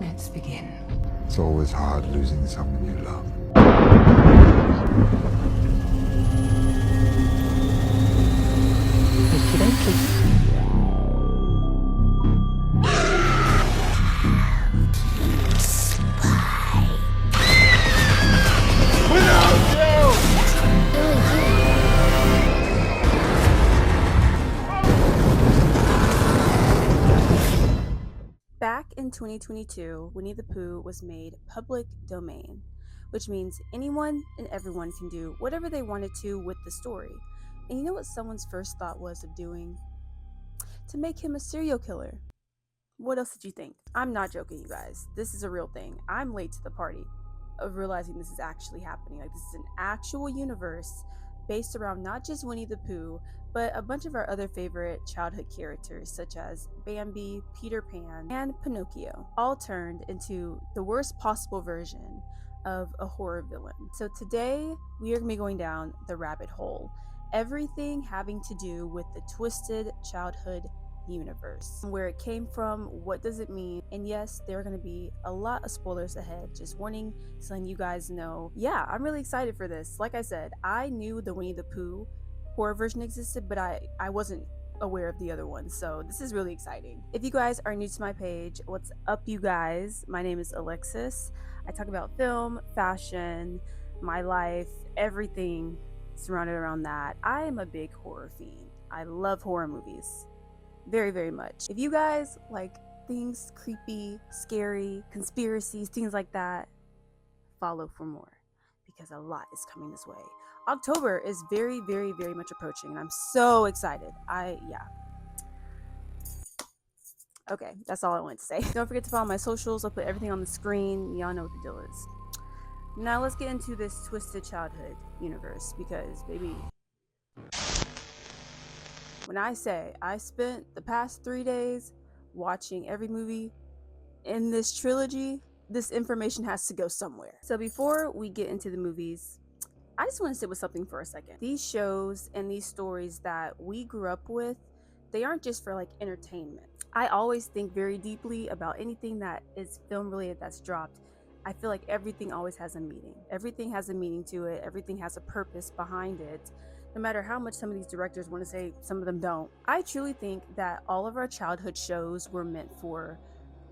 Let's begin. It's always hard losing someone you love. Okie dokie. Back in 2022, Winnie the Pooh was made public domain, which means anyone and everyone can do whatever they wanted to with the story. And you know what someone's first thought was of doing? To make him a serial killer. What else did you think? I'm not joking, you guys. This is a real thing. I'm late to the party of realizing this is actually happening. Like, this is an actual universe based around not just Winnie the Pooh, but a bunch of our other favorite childhood characters, such as Bambi, Peter Pan, and Pinocchio, all turned into the worst possible version of a horror villain. So today, we are going to be going down the rabbit hole. Everything having to do with the twisted childhood universe, where it came from, what does it mean, and yes, there are going to be a lot of spoilers ahead. Just wanting to let you guys know, yeah, I'm really excited for this. Like I said, I knew the Winnie the Pooh horror version existed, but I wasn't aware of the other one, so this is really exciting. If you guys are new to my page, what's up, you guys? My name is Alexis. I talk about film, fashion, my life, everything surrounded around that. I am a big horror fiend. I love horror movies very, very much. If you guys like things creepy, scary, conspiracies, things like that, follow for more, because a lot is coming this way. October is very, very, very much approaching, and I'm so excited. Okay, that's all I wanted to say. Don't forget to follow my socials. I'll put everything on the screen. Y'all know what the deal is. Now let's get into this twisted childhood universe, because baby, when I say I spent the past 3 days watching every movie in this trilogy, this information has to go somewhere. So before we get into the movies, I just want to sit with something for a second. These shows and these stories that we grew up with, they aren't just for like entertainment. I always think very deeply about anything that is film related that's dropped. I feel like everything always has a meaning. Everything has a meaning to it. Everything has a purpose behind it. No matter how much some of these directors want to say, some of them don't. I truly think that all of our childhood shows were meant for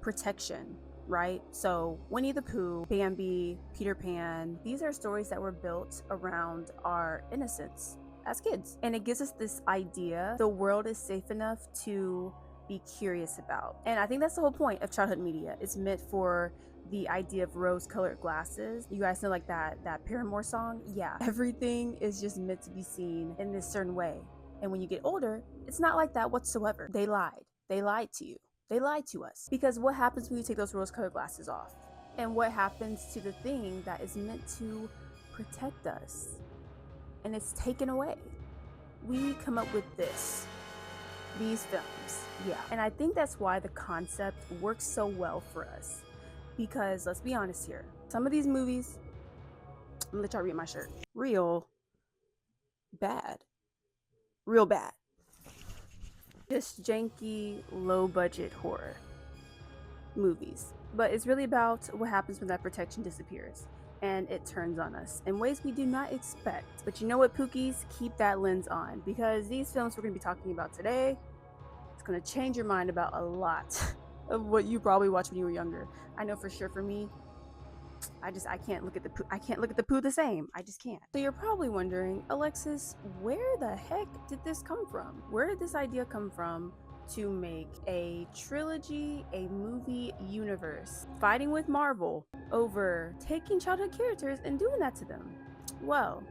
protection, right? So Winnie the Pooh, Bambi, Peter Pan, these are stories that were built around our innocence as kids. And it gives us this idea the world is safe enough to be curious about. And I think that's the whole point of childhood media. It's meant for the idea of rose-colored glasses. You guys know, like that Paramore song? Yeah, everything is just meant to be seen in this certain way. And when you get older, it's not like that whatsoever. They lied. They lied to you. They lied to us. Because what happens when you take those rose-colored glasses off? And what happens to the thing that is meant to protect us? And it's taken away. We come up with these films. Yeah. And I think that's why the concept works so well for us. Because let's be honest here, some of these movies, I'm gonna let y'all read my shirt, real bad. Real bad. Just janky, low budget horror movies. But it's really about what happens when that protection disappears and it turns on us in ways we do not expect. But you know what, Pookies? Keep that lens on, because these films we're going to be talking about today, it's going to change your mind about a lot of what you probably watched when you were younger. I know for sure for me, I can't look at the Pooh the same. I just can't. So you're probably wondering, Alexis, where the heck did this come from? Where did this idea come from to make a trilogy, a movie universe, fighting with Marvel over taking childhood characters and doing that to them? Well,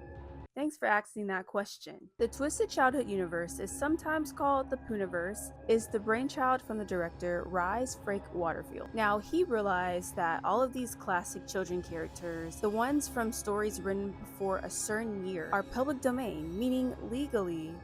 thanks for asking that question. The Twisted Childhood Universe is sometimes called the Poohniverse, is the brainchild from the director Rhys Frake Waterfield. Now, he realized that all of these classic children characters, the ones from stories written before a certain year, are public domain, meaning legally,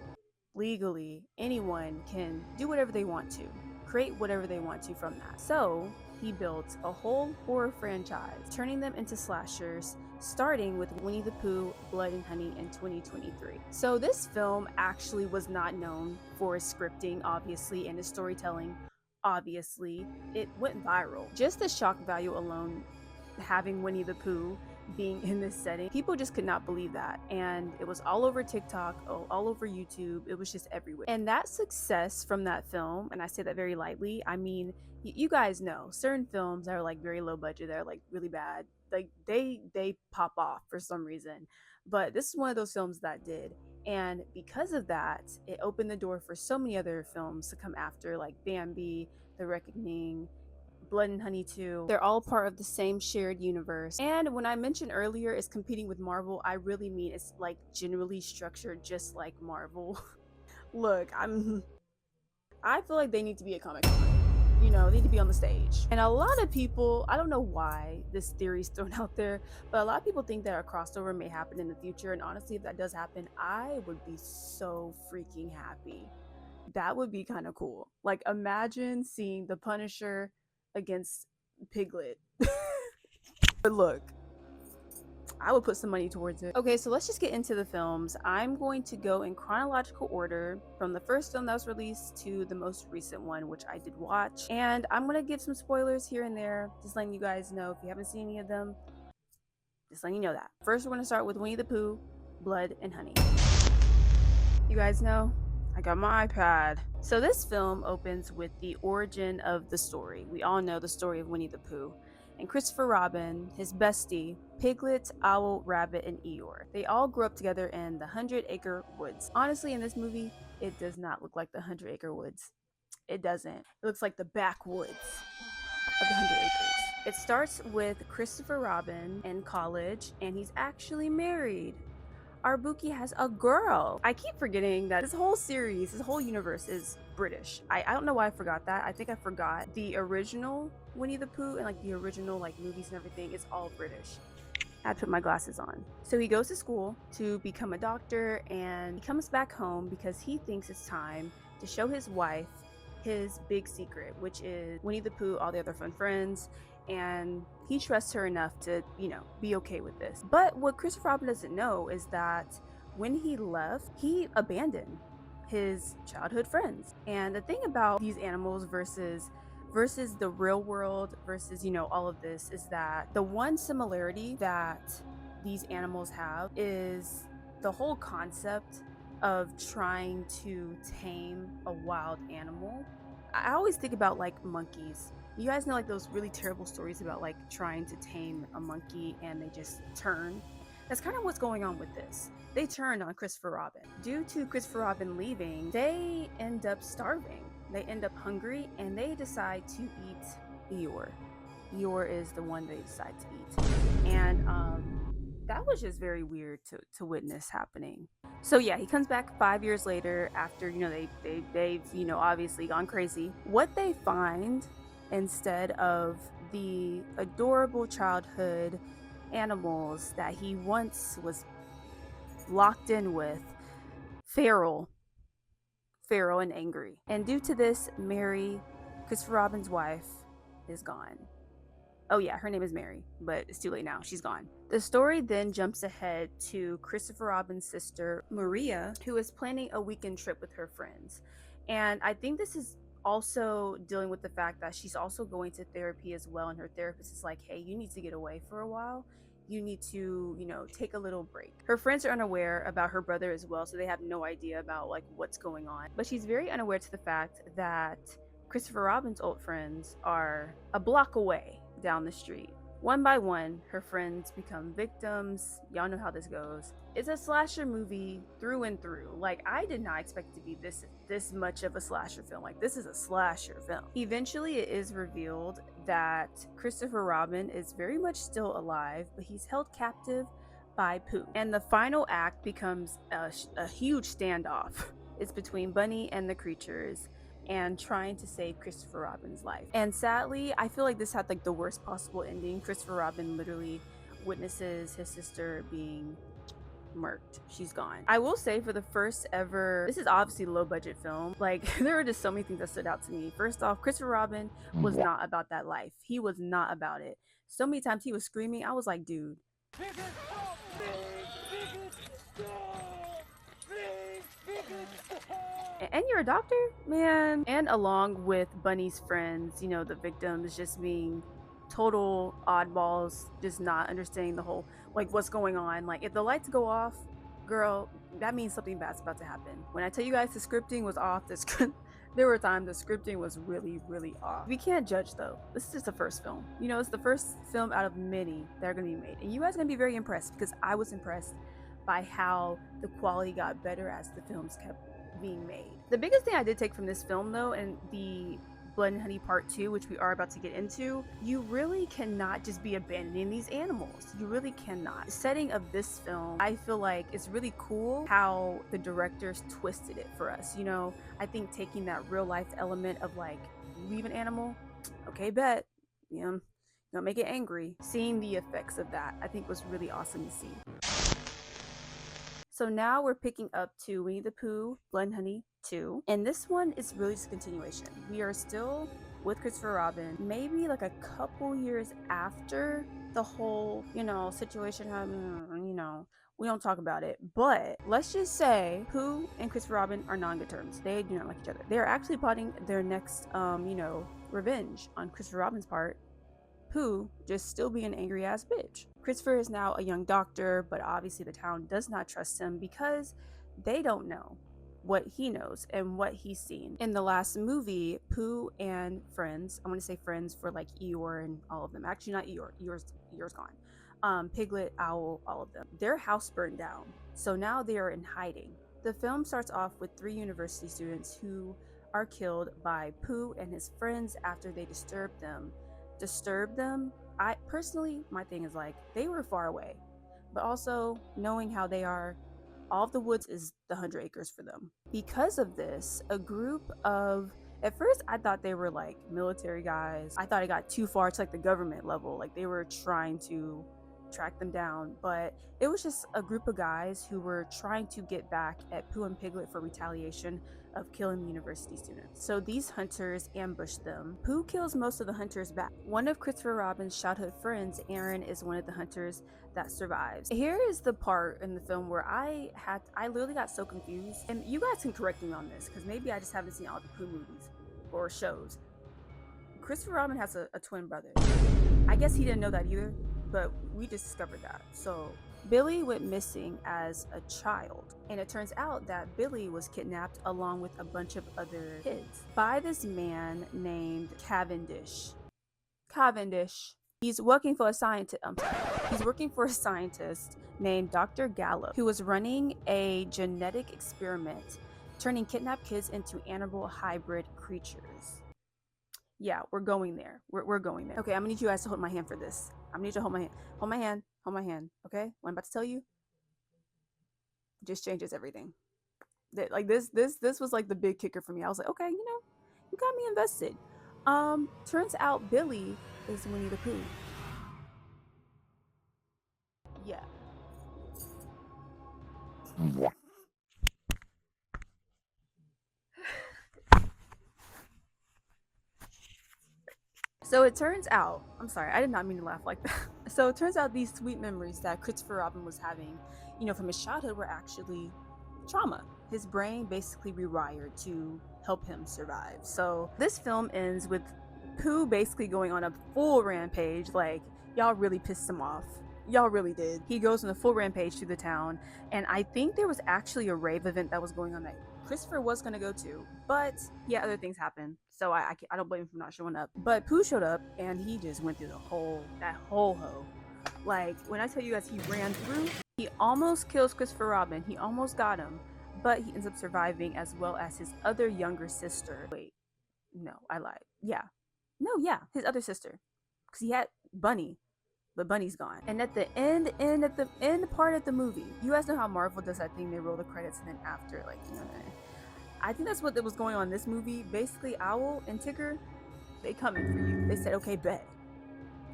anyone can do whatever they want to, create whatever they want to from that. So, he built a whole horror franchise, turning them into slashers, starting with Winnie the Pooh, Blood and Honey in 2023. So this film actually was not known for its scripting, obviously, and its storytelling obviously, it went viral. Just the shock value alone, having Winnie the Pooh being in this setting, people just could not believe that. And it was all over TikTok, all over YouTube. It was just everywhere. And that success from that film, and I say that very lightly, I mean, you guys know certain films that are like very low budget, they're like really bad. Like they pop off for some reason. But this is one of those films that did. And because of that, it opened the door for so many other films to come after, like Bambi, The Reckoning, Blood and Honey 2. They're all part of the same shared universe. And when I mentioned earlier it's competing with Marvel, I really mean it's like generally structured just like Marvel. Look, I feel like they need to be a comic con. You know, they need to be on the stage. And a lot of people, I don't know why this theory is thrown out there, but a lot of people think that a crossover may happen in the future. And honestly, if that does happen, I would be so freaking happy. That would be kind of cool. Like, imagine seeing the Punisher against Piglet. But look, I would put some money towards it. Okay, so let's just get into the films. I'm going to go in chronological order from the first film that was released to the most recent one, which I did watch. And I'm going to give some spoilers here and there, just letting you guys know if you haven't seen any of them, just letting you know that. First, we're going to start with Winnie the Pooh, Blood and Honey. You guys know, I got my iPad. So this film opens with the origin of the story. We all know the story of Winnie the Pooh. And Christopher Robin, his bestie, Piglet, Owl, Rabbit, and Eeyore. They all grew up together in the 100-Acre Woods. Honestly, in this movie, it does not look like the 100-Acre Woods. It doesn't. It looks like the backwoods of the 100 acres. It starts with Christopher Robin in college, and he's actually married. Our Buki has a girl. I keep forgetting that this whole series, this whole universe is British. I don't know why I forgot that. I think I forgot the original Winnie the Pooh and like the original like movies and everything is all British. I had to put my glasses on. So he goes to school to become a doctor, and he comes back home because he thinks it's time to show his wife his big secret, which is Winnie the Pooh, all the other fun friends, and he trusts her enough to, you know, be okay with this. But what Christopher Robin doesn't know is that when he left, he abandoned his childhood friends. And the thing about these animals versus the real world versus, you know, all of this is that the one similarity that these animals have is the whole concept of trying to tame a wild animal. I always think about like monkeys. You guys know like those really terrible stories about like trying to tame a monkey and they just turn. That's kind of what's going on with this. They turned on Christopher Robin. Due to Christopher Robin leaving, they end up starving. They end up hungry and they decide to eat Eeyore. Eeyore is the one they decide to eat. And that was just very weird to witness happening. So yeah, he comes back 5 years later after, you know, they've, you know, obviously gone crazy. What they find instead of the adorable childhood animals that he once was locked in with, feral and angry. And due to this, Mary, Christopher Robin's wife, is gone. Oh yeah, her name is Mary, but it's too late now. She's gone. The story then jumps ahead to Christopher Robin's sister, Maria, who is planning a weekend trip with her friends. And I think this is also dealing with the fact that she's also going to therapy as well. And her therapist is like, hey, you need to get away for a while. You need to, you know, take a little break. Her friends are unaware about her brother as well, so they have no idea about like what's going on. But she's very unaware to the fact that Christopher Robin's old friends are a block away down the street. One by one, her friends become victims. Y'all know how this goes. It's a slasher movie through and through. Like, I did not expect it to be this much of a slasher film. Like, this is a slasher film. Eventually, it is revealed that Christopher Robin is very much still alive, but he's held captive by Pooh. And the final act becomes a huge standoff. It's between Bunny and the creatures, and trying to save Christopher Robin's life. And sadly, I feel like this had like the worst possible ending. Christopher Robin literally witnesses his sister being murked. She's gone. I will say, for the first ever, this is obviously a low budget film, like there were just so many things that stood out to me. First off, Christopher Robin was not about that life. He was not about it. So many times he was screaming, I was like, dude, And you're a doctor, man. And along with Bunny's friends, you know, the victims just being total oddballs, just not understanding the whole, like, what's going on. Like, if the lights go off, girl, that means something bad's about to happen. When I tell you guys the scripting was off, there were times the scripting was really, really off. We can't judge though. This is just the first film. You know, it's the first film out of many that are gonna be made. And you guys are gonna be very impressed because I was impressed by how the quality got better as the films kept being made. The biggest thing I did take from this film though, and the Blood and Honey Part 2, which we are about to get into, you really cannot just be abandoning these animals. You really cannot. The setting of this film, I feel like it's really cool how the directors twisted it for us. You know, I think taking that real life element of like, you leave an animal, okay, bet, you know, don't make it angry. Seeing the effects of that, I think was really awesome to see. So now we're picking up to Winnie the Pooh, Blood and Honey 2. And this one is really just a continuation. We are still with Christopher Robin, maybe like a couple years after the whole, you know, situation happened, you know, we don't talk about it. But let's just say Pooh and Christopher Robin are not on good terms. They do not like each other. They're actually plotting their next, you know, revenge on Christopher Robin's part. Pooh just still being an angry ass bitch. Christopher is now a young doctor, but obviously the town does not trust him because they don't know what he knows and what he's seen. In the last movie, Pooh and friends, I'm gonna say friends for like Eeyore and all of them. Actually not Eeyore, Eeyore's gone. Piglet, Owl, all of them. Their house burned down, so now they are in hiding. The film starts off with 3 university students who are killed by Pooh and his friends after they disturb them. I personally, my thing is like, they were far away, but also knowing how they are, all of the woods is the 100 acres for them. Because of this, a group of, at first I thought they were like military guys. I thought it got too far to like the government level, like they were trying to track them down, but it was just a group of guys who were trying to get back at Pooh and Piglet for retaliation of killing the university students. So these hunters ambush them. Pooh kills most of the hunters back. One of Christopher Robin's childhood friends, Aaron, is one of the hunters that survives. Here is the part in the film where I literally got so confused, and you guys can correct me on this because maybe I just haven't seen all the Pooh movies or shows. Christopher Robin has a twin brother. I guess he didn't know that either, but we just discovered that. So Billy went missing as a child, and it turns out that Billy was kidnapped along with a bunch of other kids by this man named Cavendish. He's working for a scientist. He's working for a scientist named Dr. Gallup, who was running a genetic experiment, turning kidnapped kids into animal hybrid creatures. Yeah, we're going there. We're going there. Okay, I'm gonna need you guys to hold my hand for this. I'm gonna need you to hold my hand. Hold my hand. Hold my hand. Okay? What I'm about to tell you just changes everything. Like this was like the big kicker for me. I was like, okay, you know, you got me invested. Turns out Billy is Winnie the Pooh. Yeah. So it turns out, I'm sorry, I did not mean to laugh like that. So it turns out these sweet memories that Christopher Robin was having, you know, from his childhood were actually trauma. His brain basically rewired to help him survive. So this film ends with Pooh basically going on a full rampage. Like, y'all really pissed him off. Y'all really did. He goes on a full rampage through the town, and I think there was actually a rave event that was going on that Christopher was gonna go to, but yeah, other things happened. So I don't blame him for not showing up. But Pooh showed up, and he just went through that whole hoe. Like, when I tell you guys, he ran through, he almost kills Christopher Robin. He almost got him, but he ends up surviving, as well as his other younger sister. Wait, no, I lied. Yeah, no, yeah, his other sister, because he had Bunny, but Bunny's gone. And at the end part of the movie, you guys know how Marvel does that thing, they roll the credits and then after, like, you know, I think that's what was going on in this movie. Basically, Owl and Tigger, they coming for you. They said, okay, bet.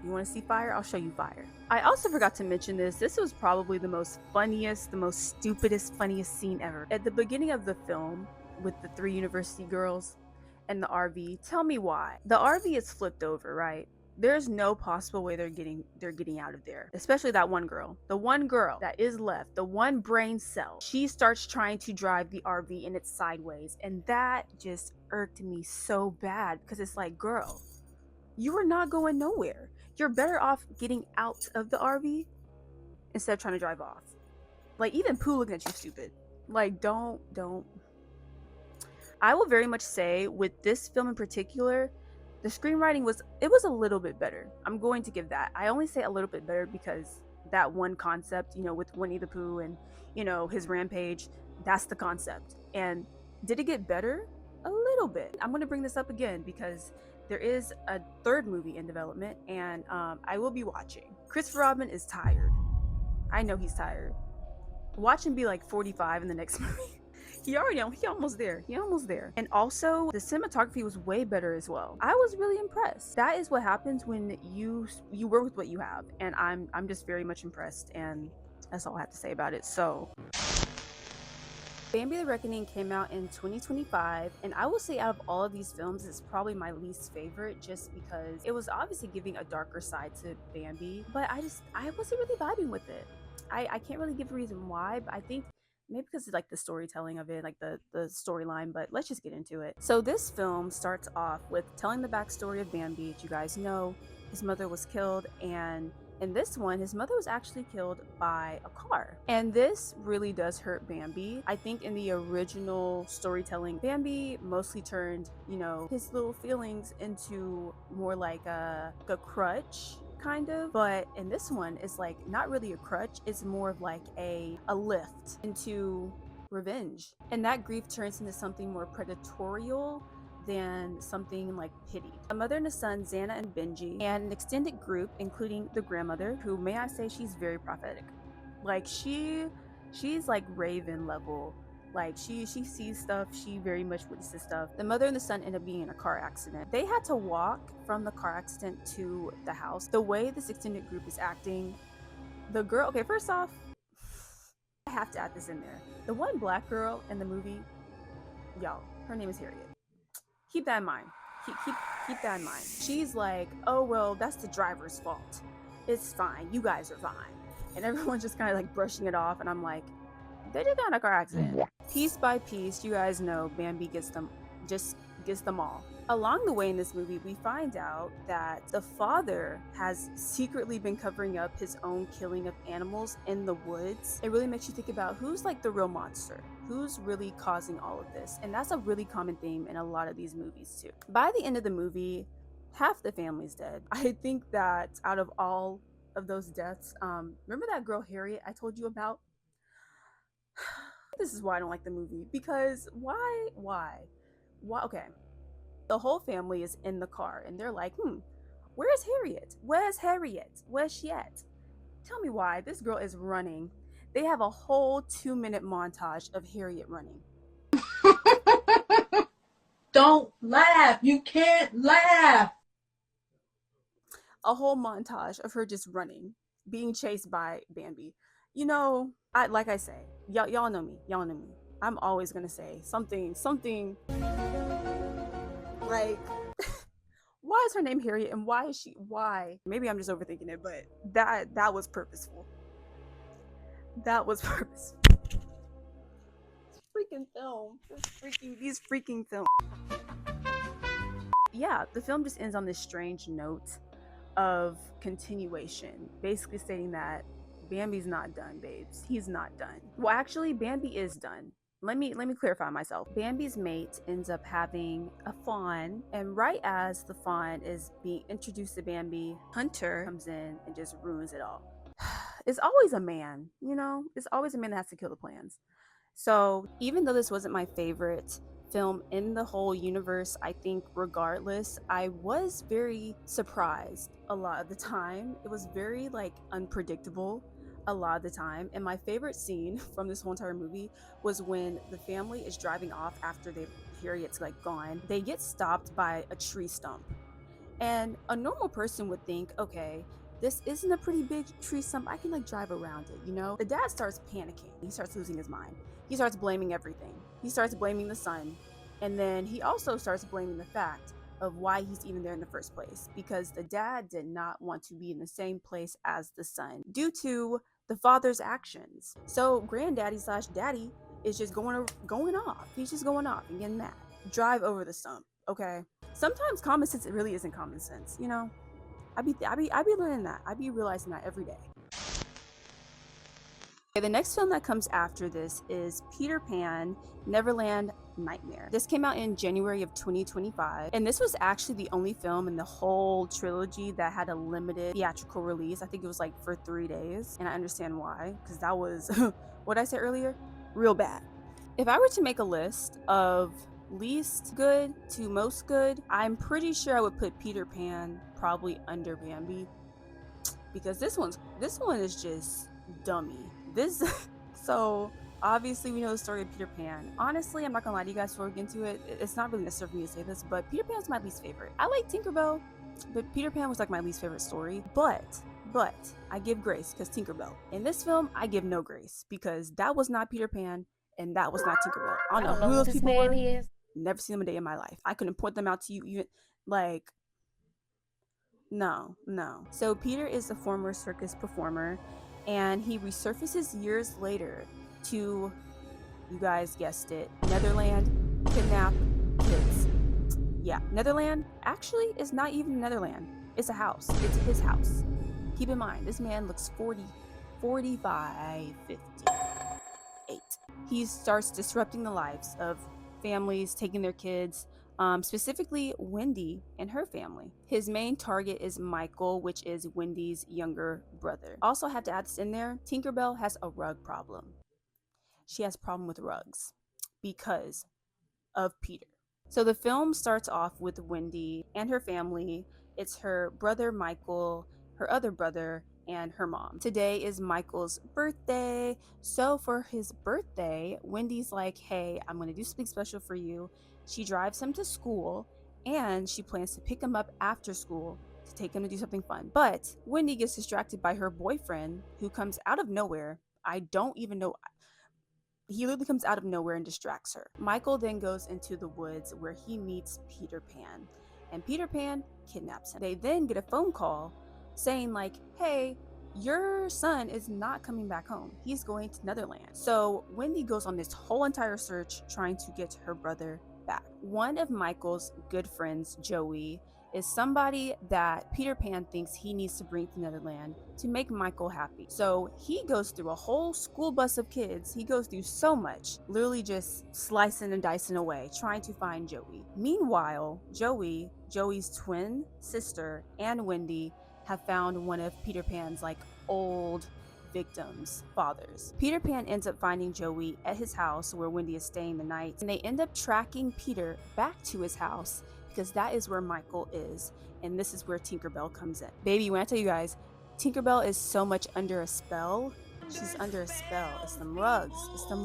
You want to see fire? I'll show you fire. I also forgot to mention this. This was probably the most funniest, the most stupidest, funniest scene ever. At the beginning of the film, with the 3 university girls and the RV, tell me why. The RV is flipped over, right? There's no possible way they're getting out of there. Especially that one girl. The one girl that is left, the one brain cell. She starts trying to drive the RV and it's sideways. And that just irked me so bad because it's like, girl, you are not going nowhere. You're better off getting out of the RV instead of trying to drive off. Like, even Pooh looking at you stupid. Like, don't. I will very much say with this film in particular, the screenwriting was a little bit better. I'm going to give that. I only say a little bit better because that one concept, with Winnie the Pooh and his rampage, that's the concept. And did it get better? A little bit. I'm going to bring this up again because there is a third movie in development, and I will be watching. Christopher Robin is tired. I know he's tired. Watch him be like 45 in the next movie. He almost there. And also the cinematography was way better as well. I was really impressed. That is what happens when you work with what you have, and I'm just very much impressed, and that's all I have to say about it. So Bambi the Reckoning came out in 2025, and I will say out of all of these films, it's probably my least favorite just because it was obviously giving a darker side to Bambi, but I wasn't really vibing with it. I can't really give a reason why, but I think maybe because of like the storytelling of it, like the storyline, but let's just get into it. So this film starts off with telling the backstory of Bambi. As you guys know, his mother was killed, and in this one, his mother was actually killed by a car. And this really does hurt Bambi. I think in the original storytelling, Bambi mostly turned, his little feelings into more like a crutch, kind of. But in this one, it's like not really a crutch, it's more of like a lift into revenge. And that grief turns into something more predatorial than something like pitied. A mother and a son, Xana and Benji, and an extended group, including the grandmother, who, may I say, she's very prophetic. Like she's like Raven level. Like she sees stuff, she very much witnesses stuff. The mother and the son end up being in a car accident. They had to walk from the car accident to the house. The way this extended group is acting, the girl, okay, first off, I have to add this in there. The one black girl in the movie, y'all, her name is Harriet. Keep that in mind. Keep that in mind. She's like, oh, well, that's the driver's fault. It's fine. You guys are fine. And everyone's just kind of like brushing it off. And I'm like, they just got in a car accident. Piece by piece, you guys know Bambi gets them all. Along the way in this movie, we find out that the father has secretly been covering up his own killing of animals in the woods. It really makes you think about who's like the real monster, who's really causing all of this. And that's a really common theme in a lot of these movies too. By the end of the movie, half the family's dead. I think that out of all of those deaths, remember that girl Harriet I told you about? This is why I don't like the movie, because why? Okay, the whole family is in the car and they're like, where's Harriet? Where's she at? Tell me why this girl is running. They have a whole 2-minute montage of Harriet running. Don't laugh. You can't laugh. A whole montage of her just running, being chased by Bambi. Like I say, y'all know me. I'm always gonna say something like, why is her name Harriet, and why? Maybe I'm just overthinking it, but that was purposeful. These freaking films. Yeah, the film just ends on this strange note of continuation, basically stating that Bambi's not done, babes. He's not done. Well, actually, Bambi is done. Let me clarify myself. Bambi's mate ends up having a fawn, and right as the fawn is being introduced to Bambi, Hunter comes in and just ruins it all. It's always a man, It's always a man that has to kill the plans. So even though this wasn't my favorite film in the whole universe, I think regardless, I was very surprised a lot of the time. It was very unpredictable a lot of the time. And my favorite scene from this whole entire movie was when the family is driving off after Harriet's gone. They get stopped by a tree stump. And a normal person would think, okay, this isn't a pretty big tree stump, I can drive around it, The dad starts panicking. He starts losing his mind. He starts blaming everything. He starts blaming the son. And then he also starts blaming the fact of why he's even there in the first place, because the dad did not want to be in the same place as the son due to the father's actions. So granddaddy slash daddy is just going off. He's just going off and getting mad. Drive over the stump, okay? Sometimes common sense, it really isn't common sense, you know? I be learning that. I be realizing that every day. Okay, the next film that comes after this is Peter Pan, Neverland Nightmare. This came out in January of 2025, and this was actually the only film in the whole trilogy that had a limited theatrical release. I think it was like for 3 days, and I understand why, because that was, what I said earlier, real bad. If I were to make a list of least good to most good, I'm pretty sure I would put Peter Pan probably under Bambi, because this one is just dummy. So obviously we know the story of Peter Pan. Honestly, I'm not gonna lie to you guys before we get into it. It's not really necessary for me to say this, but Peter Pan was my least favorite. I like Tinkerbell, but Peter Pan was like my least favorite story. But I give grace because Tinkerbell. In this film, I give no grace because that was not Peter Pan and that was not Tinkerbell. I don't know who those people were. Never seen them a day in my life. I couldn't point them out to you even like. No. So Peter is a former circus performer, and he resurfaces years later to, you guys guessed it, Netherland, kidnap kids. Yeah, Netherland actually is not even Netherland. It's a house. It's his house. Keep in mind, this man looks 40, 45, 58. He starts disrupting the lives of families, taking their kids, specifically Wendy and her family. His main target is Michael, which is Wendy's younger brother. Also have to add this in there, Tinkerbell has a rug problem. She has a problem with rugs because of Peter. So the film starts off with Wendy and her family. It's her brother Michael, her other brother, and her mom. Today is Michael's birthday. So for his birthday, Wendy's like, hey, I'm gonna do something special for you. She drives him to school and she plans to pick him up after school to take him to do something fun. But Wendy gets distracted by her boyfriend, who comes out of nowhere. I don't even know. He literally comes out of nowhere and distracts her. Michael then goes into the woods where he meets Peter Pan, and Peter Pan kidnaps him. They then get a phone call saying like, hey, your son is not coming back home. He's going to Netherland. So Wendy goes on this whole entire search trying to get her brother back. One of Michael's good friends, Joey, is somebody that Peter Pan thinks he needs to bring to Netherland to make Michael happy. So he goes through a whole school bus of kids. He goes through so much, literally just slicing and dicing away, trying to find Joey. Meanwhile, Joey's twin sister, and Wendy have found one of Peter Pan's like old victims' fathers. Peter Pan ends up finding Joey at his house where Wendy is staying the night, and they end up tracking Peter back to his house because that is where Michael is, and this is where Tinkerbell comes in. Baby, when I tell you guys, Tinkerbell is so much under a spell. She's under a spell. It's them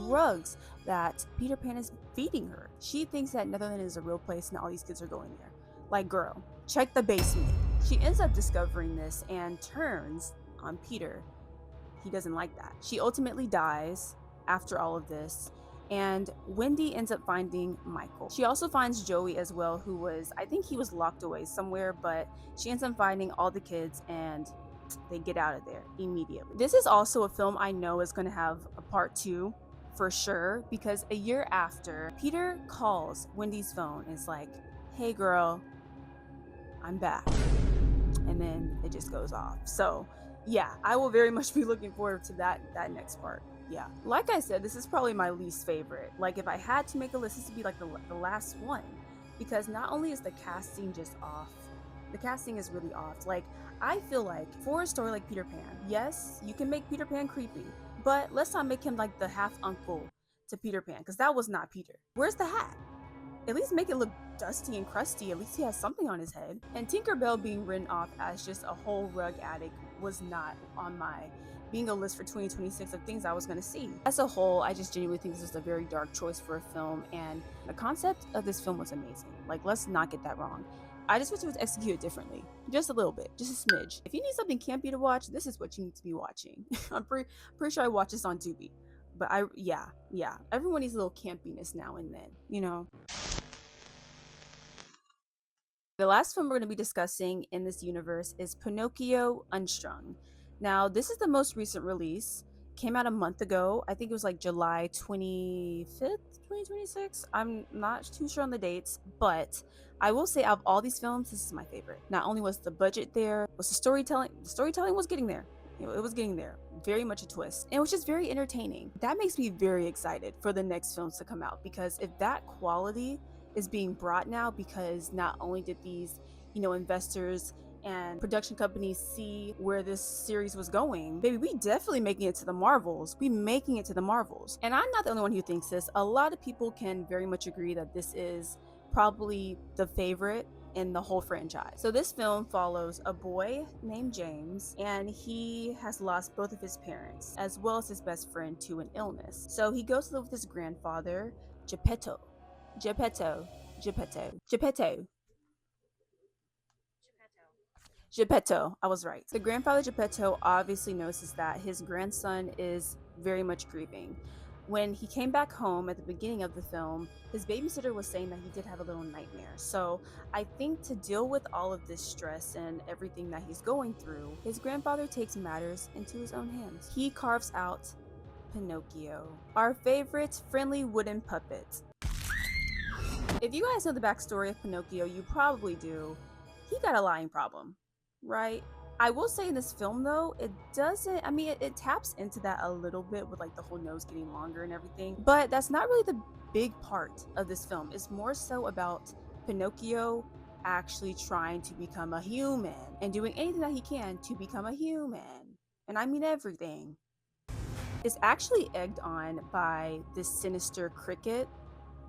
rugs that Peter Pan is feeding her. She thinks that Netherland is a real place and all these kids are going there. Like, girl, check the basement. She ends up discovering this and turns on Peter. He doesn't like that. She ultimately dies after all of this, and Wendy ends up finding Michael. She also finds Joey as well, who was, I think he was locked away somewhere, but she ends up finding all the kids and they get out of there immediately. This is also a film I know is going to have a part 2 for sure, because a year after, Peter calls Wendy's phone and is like, hey girl, I'm back. And then it just goes off. So yeah, I will very much be looking forward to that next part. Yeah, like I said, this is probably my least favorite. Like, if I had to make a list, this would be like the last one, because not only is the casting just off, the casting is really off. Like, I feel like for a story like Peter Pan, yes, you can make Peter Pan creepy, but let's not make him like the half uncle to Peter Pan, because that was not Peter. Where's the hat? At least make it look dusty and crusty. At least he has something on his head. And Tinkerbell being written off as just a whole rug addict was not on my bingo list for 2026 of things I was going to see. As a whole, I just genuinely think this is a very dark choice for a film, and the concept of this film was amazing. Like, let's not get that wrong. I just wish it was executed differently. Just a little bit. Just a smidge. If you need something campy to watch, this is what you need to be watching. I'm pretty sure I watched this on Tubi. But yeah. Everyone needs a little campiness now and then, you know? The last film we're going to be discussing in this universe is Pinocchio Unstrung. Now, this is the most recent release. Came out a month ago. I think it was like July 25th, 2026. I'm not too sure on the dates, but I will say out of all these films, this is my favorite. Not only was the budget there, was the storytelling was getting there. It was getting there. Very much a twist. And it was just very entertaining. That makes me very excited for the next films to come out, because if that quality is being brought now, because not only did these, investors and production companies see where this series was going, baby, we definitely making it to the Marvels. We making it to the Marvels. And I'm not the only one who thinks this. A lot of people can very much agree that this is probably the favorite in the whole franchise. So this film follows a boy named James, and he has lost both of his parents as well as his best friend to an illness. So he goes to live with his grandfather, Geppetto. Geppetto. Geppetto. Geppetto. Geppetto, I was right. The grandfather Geppetto obviously notices that his grandson is very much grieving. When he came back home at the beginning of the film, his babysitter was saying that he did have a little nightmare. So I think to deal with all of this stress and everything that he's going through, his grandfather takes matters into his own hands. He carves out Pinocchio, our favorite friendly wooden puppet. If you guys know the backstory of Pinocchio, you probably do. He got a lying problem, right? I will say in this film though, it doesn't, it taps into that a little bit with like the whole nose getting longer and everything, but that's not really the big part of this film. It's more so about Pinocchio actually trying to become a human and doing anything that he can to become a human. And I mean everything. It's actually egged on by this sinister cricket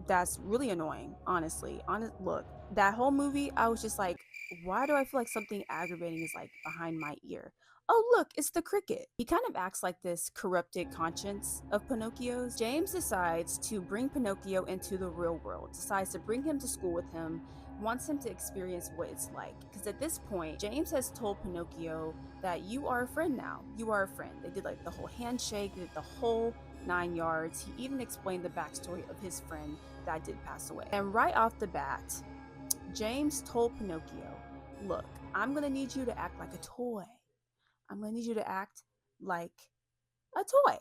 that's really annoying, honestly. Look, that whole movie, I was just like, why do I feel like something aggravating is like behind my ear? Oh, look, it's the cricket. He kind of acts like this corrupted conscience of Pinocchio's. James decides to bring Pinocchio into the real world, decides to bring him to school with him, wants him to experience what it's like. Because at this point, James has told Pinocchio that you are a friend now. You are a friend. They did like the whole handshake, they did the whole 9 yards. He even explained the backstory of his friend that did pass away. And right off the bat, James told Pinocchio, look, I'm gonna need you to act like a toy. I'm gonna need you to act like a toy.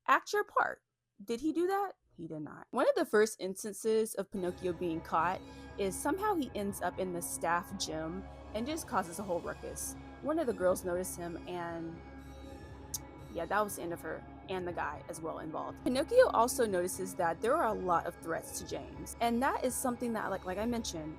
Act your part. Did he do that? He did not. One of the first instances of Pinocchio being caught is somehow he ends up in the staff gym and just causes a whole ruckus. One of the girls noticed him, and yeah, that was the end of her and the guy as well involved. Pinocchio also notices that there are a lot of threats to James, and that is something that like I mentioned,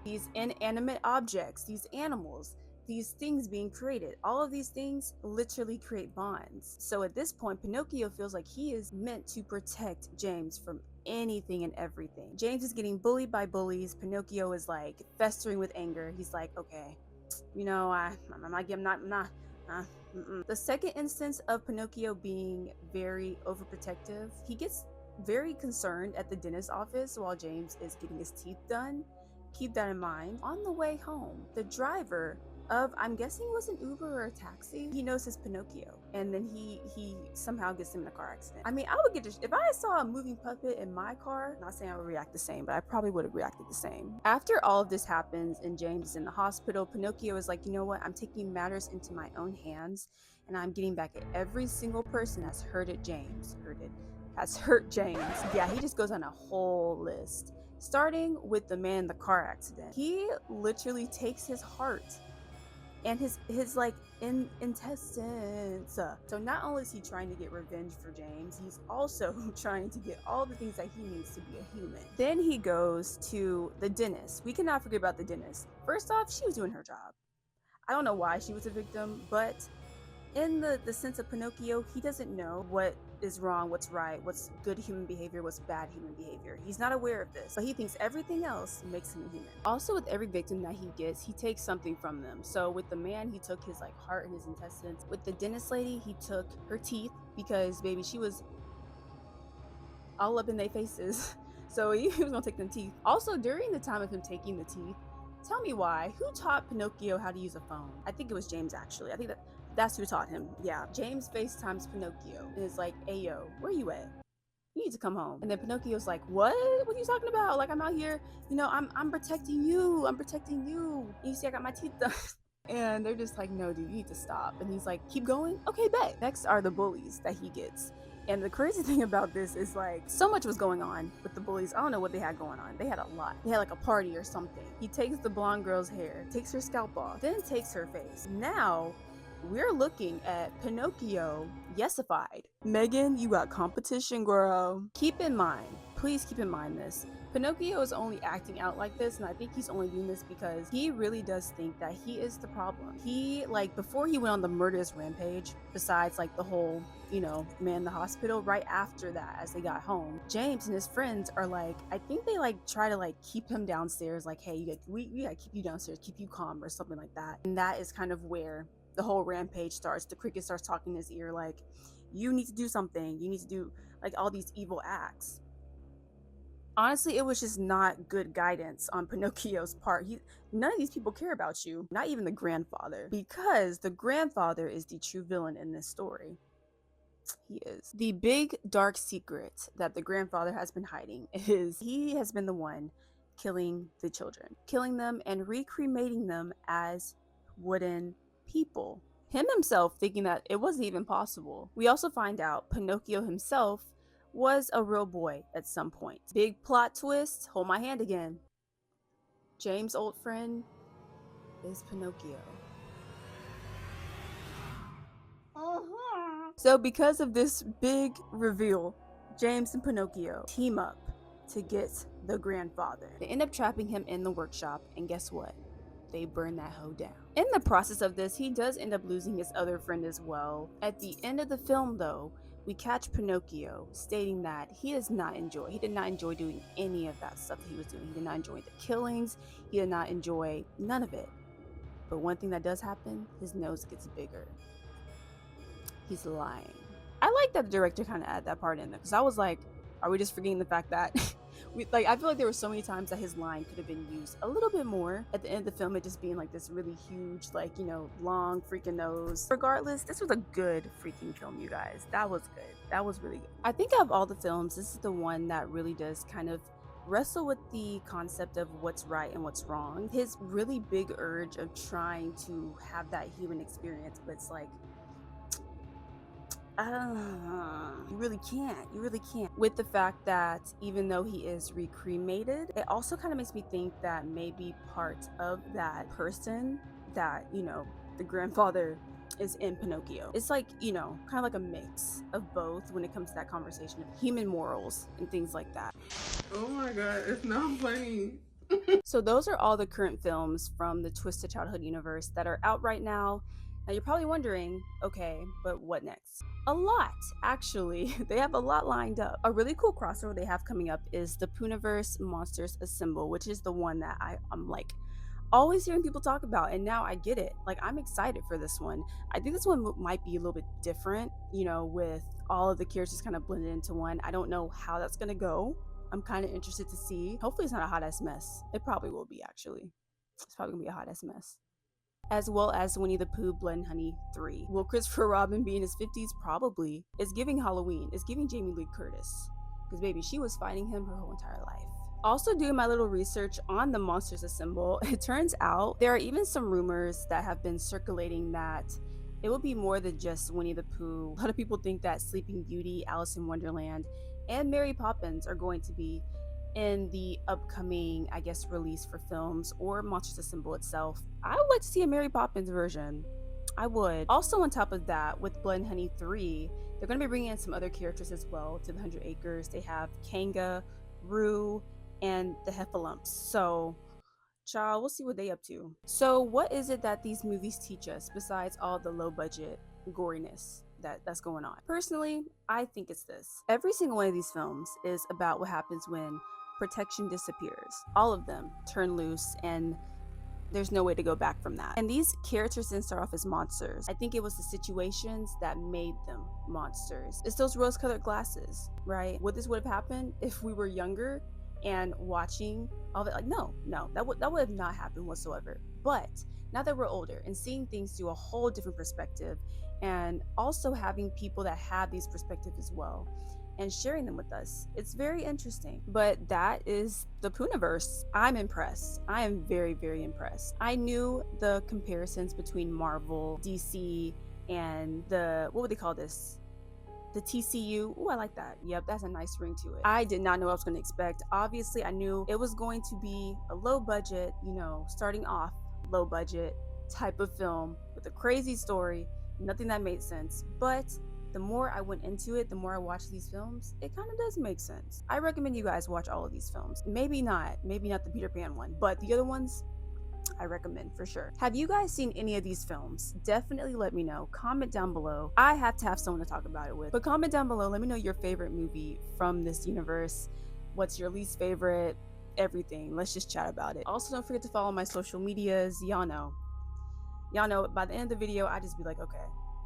these inanimate objects, these animals, these things being created, all of these things literally create bonds. So at this point, Pinocchio feels like he is meant to protect James from anything and everything. James is getting bullied by bullies. Pinocchio is like festering with anger. He's like, okay, I'm not. The second instance of Pinocchio being very overprotective, he gets very concerned at the dentist's office while James is getting his teeth done. Keep that in mind. On the way home, the driver of, I'm guessing it was an Uber or a taxi, he notices Pinocchio, and then he somehow gets him in a car accident. I would get if I saw a moving puppet in my car, not saying I would react the same, but I probably would have reacted the same. After all of this happens and James is in the hospital, Pinocchio is like, you know what, I'm taking matters into my own hands, and I'm getting back at every single person that's hurt James. Yeah, he just goes on a whole list, starting with the man in the car accident. He literally takes his heart and his like intestines. So not only is he trying to get revenge for James, he's also trying to get all the things that he needs to be a human. Then he goes to the dentist. We cannot forget about the dentist. First off, she was doing her job. I don't know why she was a victim, but in the sense of Pinocchio, he doesn't know what is wrong, what's right, what's good human behavior, what's bad human behavior. He's not aware of this, but he thinks everything else makes him a human. Also, with every victim that he gets, he takes something from them. So with the man, he took his like heart and his intestines. With the dentist lady, he took her teeth, because baby, she was all up in their faces. So he was gonna take them teeth. Also, during the time of him taking the teeth, tell me why, who taught Pinocchio how to use a phone? I think it was James, actually. I think that's who taught him. Yeah, James FaceTimes Pinocchio and is like, hey yo, where you at? You need to come home. And then Pinocchio's like, what are you talking about? Like, I'm out here, I'm protecting you. I'm protecting you. And you see I got my teeth done. And they're just like, no, dude, you need to stop. And he's like, keep going? Okay, bet. Next are the bullies that he gets. And the crazy thing about this is, like, so much was going on with the bullies. I don't know what they had going on. They had a lot. They had like a party or something. He takes the blonde girl's hair, takes her scalp off, then takes her face. Now we're looking at Pinocchio yesified. Megan, you got competition, girl. Keep in mind, please keep in mind this. Pinocchio is only acting out like this, and I think he's only doing this because he really does think that he is the problem. He, like, before he went on the murderous rampage, besides like the whole, man in the hospital, right after that, as they got home, James and his friends are like, I think they like try to like keep him downstairs, like, hey, we gotta keep you downstairs, keep you calm or something like that. And that is kind of where the whole rampage starts. The cricket starts talking in his ear like, you need to do something, you need to do like all these evil acts. Honestly, it was just not good guidance on Pinocchio's part. None of these people care about you, not even the grandfather, because the grandfather is the true villain in this story. He is. The big dark secret that the grandfather has been hiding is he has been the one killing the children, killing them and recremating them as wooden people. Him himself thinking that it wasn't even possible. We also find out Pinocchio himself was a real boy at some point. Big plot twist, hold my hand again. James' old friend is Pinocchio. So because of this big reveal, James and Pinocchio team up to get the grandfather. They end up trapping him in the workshop, and guess what? They burn that hoe down. In the process of this, he does end up losing his other friend as well. At the end of the film, though, we catch Pinocchio stating that he did not enjoy doing any of that stuff that he was doing. He did not enjoy the killings. He did not enjoy none of it. But one thing that does happen, his nose gets bigger. He's lying. I like that the director kind of added that part in there, because I was like, are we just forgetting the fact that I feel like there were so many times that his line could have been used a little bit more at the end of the film, it just being like this really huge, like, long freaking nose. Regardless, this was a good freaking film, you guys. That was good. That was really good. I think of all the films, this is the one that really does kind of wrestle with the concept of what's right and what's wrong. His really big urge of trying to have that human experience, but it's like, you really can't. With the fact that even though he is recremated, it also kind of makes me think that maybe part of that person that, the grandfather is in Pinocchio. It's like, kind of like a mix of both when it comes to that conversation of human morals and things like that. Oh my god, it's not funny. So those are all the current films from the Twisted Childhood universe that are out right now. Now you're probably wondering, okay, but what next? A lot, actually. They have a lot lined up. A really cool crossover they have coming up is the Poohniverse Monsters Assemble, which is the one that I'm like always hearing people talk about, and now I get it. Like, I'm excited for this one. I think this one might be a little bit different, with all of the characters kind of blended into one. I don't know how that's gonna go. I'm kind of interested to see. Hopefully it's not a hot ass mess. It probably will be, actually. It's probably gonna be a hot ass mess. As well as Winnie the Pooh Blood and Honey 3. Will Christopher Robin be in his 50s? Probably. It's giving Halloween. It's giving Jamie Lee Curtis. Because baby, she was fighting him her whole entire life. Also doing my little research on the Monsters Assemble, it turns out there are even some rumors that have been circulating that it will be more than just Winnie the Pooh. A lot of people think that Sleeping Beauty, Alice in Wonderland, and Mary Poppins are going to be in the upcoming, I guess, release for films or Monsters Assemble itself. I would like to see a Mary Poppins version. I would. Also, on top of that, with Blood and Honey 3, they're going to be bringing in some other characters as well to the 100 Acres. They have Kanga, Rue, and the Heffalumps. So, child, we'll see what they up to. So, what is it that these movies teach us besides all the low budget goriness that's going on? Personally, I think it's this. Every single one of these films is about what happens when protection disappears. All of them turn loose, and there's no way to go back from that. And these characters didn't start off as monsters. I think it was the situations that made them monsters. It's those rose-colored glasses, right? Would this would have happened if we were younger and watching all that? Like, no, that would have not happened whatsoever. But now that we're older and seeing things through a whole different perspective, and also having people that have these perspectives as well, and sharing them with us. It's very interesting. But that is the Pooniverse. I'm impressed. I am very, very impressed. I knew the comparisons between Marvel, DC, and what would they call this? The TCU. Ooh, I like that. Yep, that's a nice ring to it. I did not know what I was going to expect. Obviously, I knew it was going to be a low budget, starting off low budget type of film with a crazy story, nothing that made sense. But the more I went into it, the more I watched these films, it kind of does make sense. I recommend you guys watch all of these films. Maybe not the Peter Pan one, but the other ones, I recommend for sure. Have you guys seen any of these films? Definitely let me know. Comment down below. I have to have someone to talk about it with. But comment down below. Let me know your favorite movie from this universe. What's your least favorite? Everything. Let's just chat about it. Also, don't forget to follow my social medias. Y'all know by the end of the video, I just be like, okay,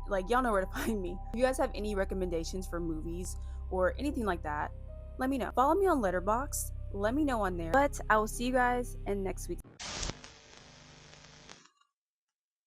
like y'all know where to find me. If you guys have any recommendations for movies or anything like that, let me know. Follow me on Letterboxd. Let me know on there. But I will see you guys in next week.